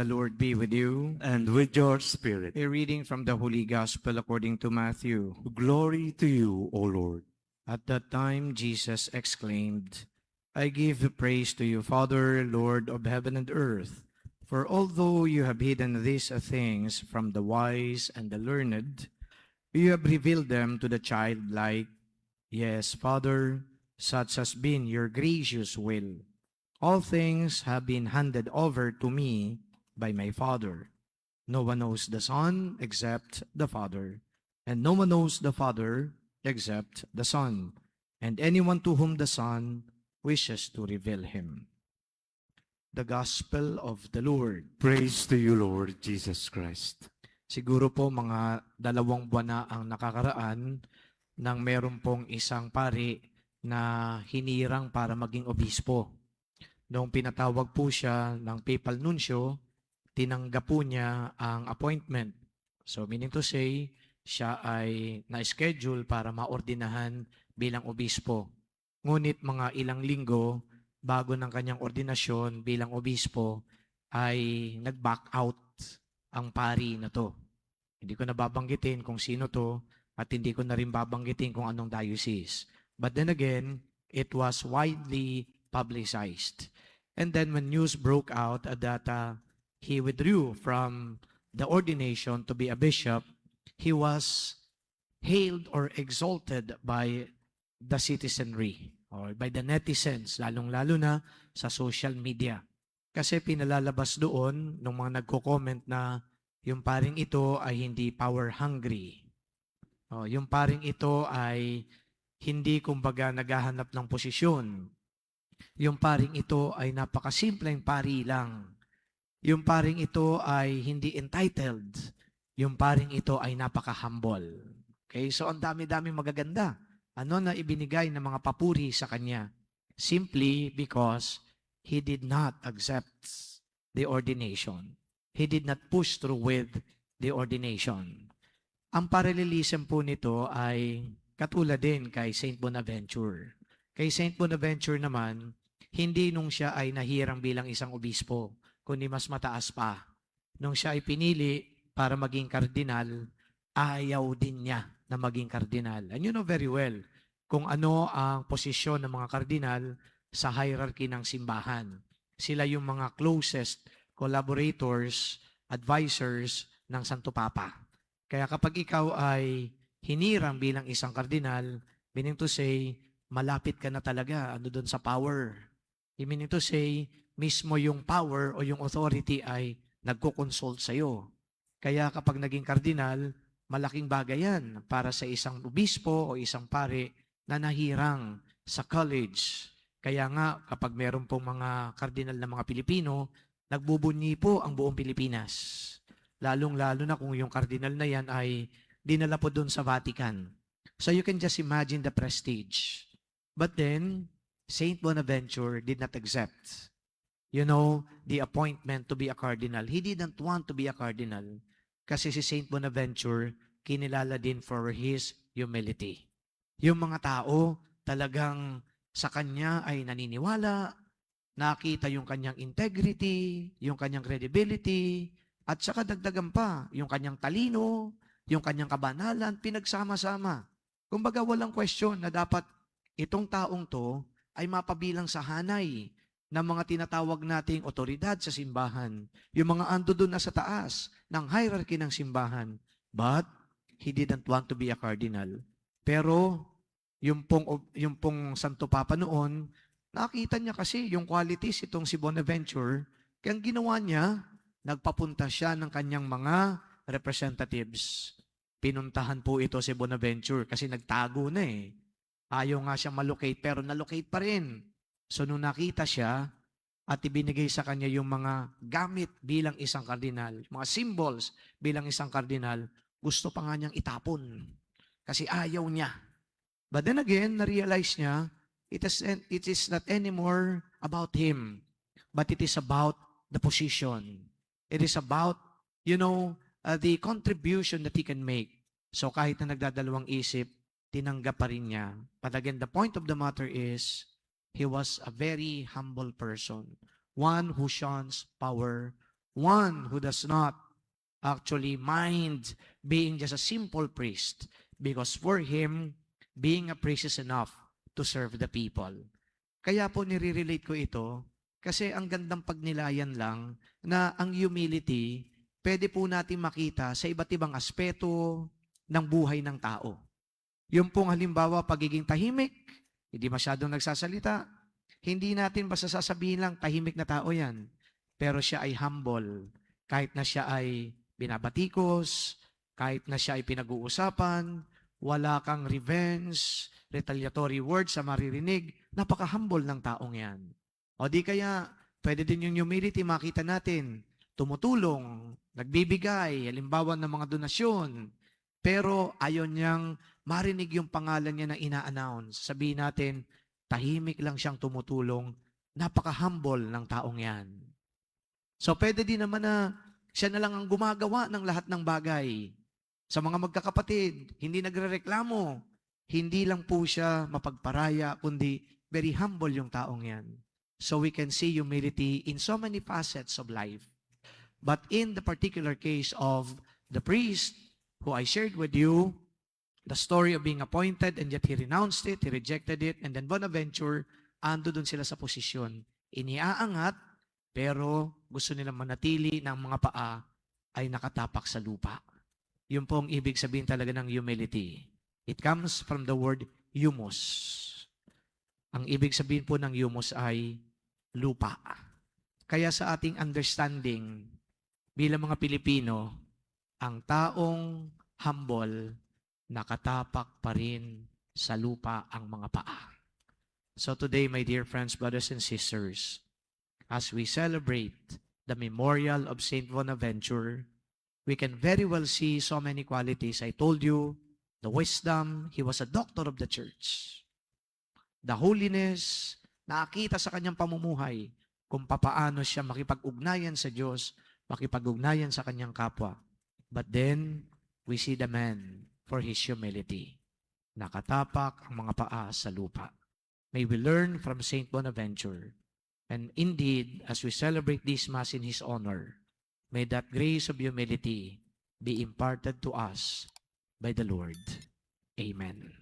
The Lord be with you. and with your spirit. A reading from the Holy Gospel according to Matthew. Glory to you, O Lord. At that time, Jesus exclaimed, I give praise to you, Father, Lord of heaven and earth, for although you have hidden these things from the wise and the learned, you have revealed them to the childlike. Yes, Father, such has been your gracious will. All things have been handed over to me by my Father. No one knows the Son except the Father, and no one knows the Father except the Son, and anyone to whom the Son wishes to reveal him. The Gospel of the Lord. Praise to you, Lord Jesus Christ. Siguro po mga 2 buwan na ang nakakaraan nang meron pong isang pari na hinirang para maging obispo. Noong pinatawag po siya ng papal nuncio, tinanggap po niya ang appointment. So meaning to say, siya ay na-schedule para maordinahan bilang obispo. Ngunit mga ilang linggo bago ng kanyang ordinasyon bilang obispo ay nag-back out ang pari na to. Hindi ko na babanggitin kung sino to at hindi ko na rin babanggitin kung anong diocese. But then again, it was widely publicized. And then when news broke out that he withdrew from the ordination to be a bishop, he was hailed or exalted by the citizenry or by the netizens, lalong-lalo na sa social media. Kasi pinalalabas doon ng mga nagko-comment na yung paring ito ay hindi power hungry. Yung paring ito ay hindi kumbaga naghahanap ng posisyon. Yung paring ito ay napakasimpleng pari lang. Yung paring ito ay hindi entitled. Yung paring ito ay napaka-humble. Okay, so ang dami-dami magaganda. Ano na ibinigay ng mga papuri sa kanya? Simply because he did not accept the ordination. He did not push through with the ordination. Ang parallelism po nito ay katulad din kay Saint Bonaventure. Kay Saint Bonaventure naman, hindi nung siya ay nahirang bilang isang obispo, kundi mas mataas pa. Nung siya ay pinili para maging kardinal, ayaw din niya na maging kardinal. And you know very well kung ano ang posisyon ng mga kardinal sa hierarchy ng simbahan. Sila yung mga closest collaborators, advisors ng Santo Papa. Kaya kapag ikaw ay hinirang bilang isang kardinal, meaning to say, malapit ka na talaga doon sa power. Meaning to say, mismo yung power o yung authority ay nagko-consult sa'yo. Kaya kapag naging kardinal, malaking bagay yan para sa isang obispo o isang pare na nahirang sa college. Kaya nga, kapag meron pong mga kardinal na mga Pilipino, nagbubunyi po ang buong Pilipinas. Lalong-lalo na kung yung kardinal na yan ay dinala po doon sa Vatican. So you can just imagine the prestige. But then, Saint Bonaventure did not accept, the appointment to be a cardinal. He didn't want to be a cardinal kasi si Saint Bonaventure kinilala din for his humility. Yung mga tao talagang sa kanya ay naniniwala, nakita yung kanyang integrity, yung kanyang credibility, at saka dagdagan pa yung kanyang talino, yung kanyang kabanalan, pinagsama-sama. Kumbaga walang question na dapat itong taong to ay mapabilang sa hanay ng mga tinatawag nating otoridad sa simbahan, yung mga ando doon na sa taas ng hierarchy ng simbahan. But he didn't want to be a cardinal. Pero yung pong Santo Papa noon, nakita niya kasi yung qualities itong si Bonaventure, kaya ang ginawa niya, nagpapunta siya ng kanyang mga representatives. Pinuntahan po ito si Bonaventure kasi nagtago na eh. Ayaw nga siyang malocate pero nalocate pa rin. So nung nakita siya at ibinigay sa kanya yung mga gamit bilang isang kardinal, mga symbols bilang isang kardinal, gusto pa nga niyang itapon kasi ayaw niya. But then again, na-realize niya, it is not anymore about him, but it is about the position. It is about, the contribution that he can make. So kahit na nagdadalawang isip, tinanggap pa rin niya. But again, the point of the matter is, he was a very humble person. One who shuns power, one who does not actually mind being just a simple priest, because for him, being a priest is enough to serve the people. Kaya po nire-relate ko ito kasi ang gandang pagnilayan lang na ang humility, pwede po natin makita sa iba't ibang aspeto ng buhay ng tao. Yung pong halimbawa, pagiging tahimik, hindi masyadong nagsasalita, hindi natin basta sasabihin lang, tahimik na tao yan. Pero siya ay humble, kahit na siya ay binabatikos, kahit na siya ay pinag-uusapan, wala kang revenge, retaliatory words sa maririnig, napaka-humble ng taong yan. O di kaya, pwede din yung humility, makita natin, tumutulong, nagbibigay, halimbawa ng mga donasyon, pero ayaw niyang marinig yung pangalan niya na ina-announce. Sabihin natin, tahimik lang siyang tumutulong, napaka-humble ng taong yan. So pwede din naman na siya na lang ang gumagawa ng lahat ng bagay. Sa mga magkakapatid, hindi nagrereklamo, hindi lang po siya mapagparaya, kundi very humble yung taong yan. So we can see humility in so many facets of life. But in the particular case of the priest, who I shared with you, the story of being appointed and yet he renounced it, he rejected it, and then Bonaventure, ando dun sila sa posisyon. Iniaangat, pero gusto nilang manatili ng mga paa ay nakatapak sa lupa. Yun po ang ibig sabihin talaga ng humility. It comes from the word humus. Ang ibig sabihin po ng humus ay lupa. Kaya sa ating understanding, bilang mga Pilipino, ang taong humble, nakatapak pa rin sa lupa ang mga paa. So today, my dear friends, brothers and sisters, as we celebrate the memorial of Saint Bonaventure, we can very well see so many qualities. I told you, the wisdom, he was a doctor of the church. The holiness, nakita sa kanyang pamumuhay kung papaano siya makipag-ugnayan sa Diyos, makipag-ugnayan sa kanyang kapwa. But then, we see the man for his humility. Nakatapak ang mga paa sa lupa. May we learn from Saint Bonaventure. And indeed, as we celebrate this Mass in his honor, may that grace of humility be imparted to us by the Lord. Amen.